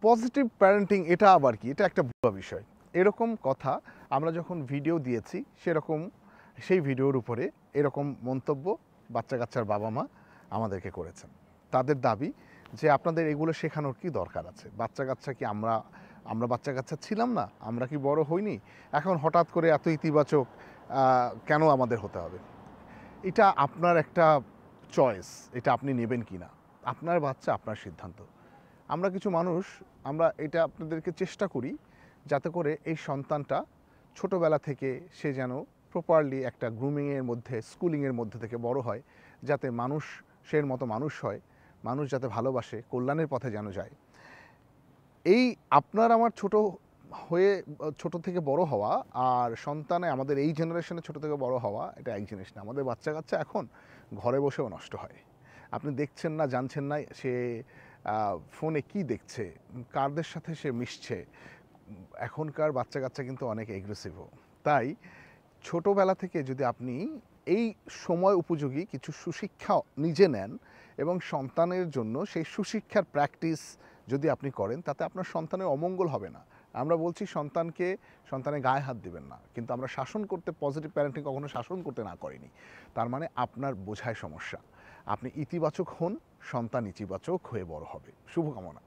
Positive parenting এটা আবার কি? এটা একটা ভুয়া বিষয়। এরকম কথা আমরা যখন ভিডিও দিয়েছি সেই ভিডিওর উপরে এরকম মন্তব্য বাচ্চা-কাচ্চার বাবা-মা আমাদেরকে করেছেন। তাদের দাবি যে আপনাদের এগুলো শেখানোর কি দরকার আছে? বাচ্চা-কাচ্চা কি আমরা বাচ্চা-কাচ্চা ছিলাম না? আমরা কি বড় হইনি? এখন হঠাৎ করে এত ইতিবাচক কেন আমাদের হতে হবে? এটা আপনার একটা চয়েস। এটা আপনি নেবেন কিনা। আপনার বাচ্চা আপনার সিদ্ধান্ত। আমরা কিছু মানুষ আমরা এটা আপনাদেরকে চেষ্টা করি যাতে করে এই সন্তানটা ছোটবেলা থেকে সে যেন প্রপারলি একটা গ্রুমিংয়ের মধ্যে স্কুলিংয়ের মধ্যে থেকে বড় হয়, যাতে মানুষের মতো মানুষ হয়, মানুষ যাতে ভালোবাসে, কল্যাণের পথে যেন যায়। এই আপনার আমার ছোট থেকে বড় হওয়া আর সন্তানে আমাদের এই জেনারেশনে ছোট থেকে বড় হওয়া এটা এক জিনিস না। আমাদের বাচ্চা-কাচ্চা এখন ঘরে বসেও নষ্ট হয়। আপনি দেখছেন না, জানছেন না সে ফোনে কি দেখছে, কারদের সাথে সে মিশছে। এখনকার বাচ্চা-কাচ্চা কিন্তু অনেক এগ্রেসিভও। তাই ছোটবেলা থেকে যদি আপনি এই সময় উপযোগী কিছু সুশিক্ষা নিজে নেন এবং সন্তানের জন্য সেই সুশিক্ষার প্র্যাকটিস যদি আপনি করেন, তাতে আপনার সন্তানের অমঙ্গল হবে না। আমরা বলছি সন্তানের গায়ে হাত দিবেন না, কিন্তু আমরা শাসন করতে পজিটিভ প্যারেন্টিং কখনো শাসন করতে না করিনি। তার মানে আপনার বোঝায় সমস্যা। আপনি ইতিবাচক হন, সন্তান ইতিবাচক হয়ে বড় হবে। শুভকামনা।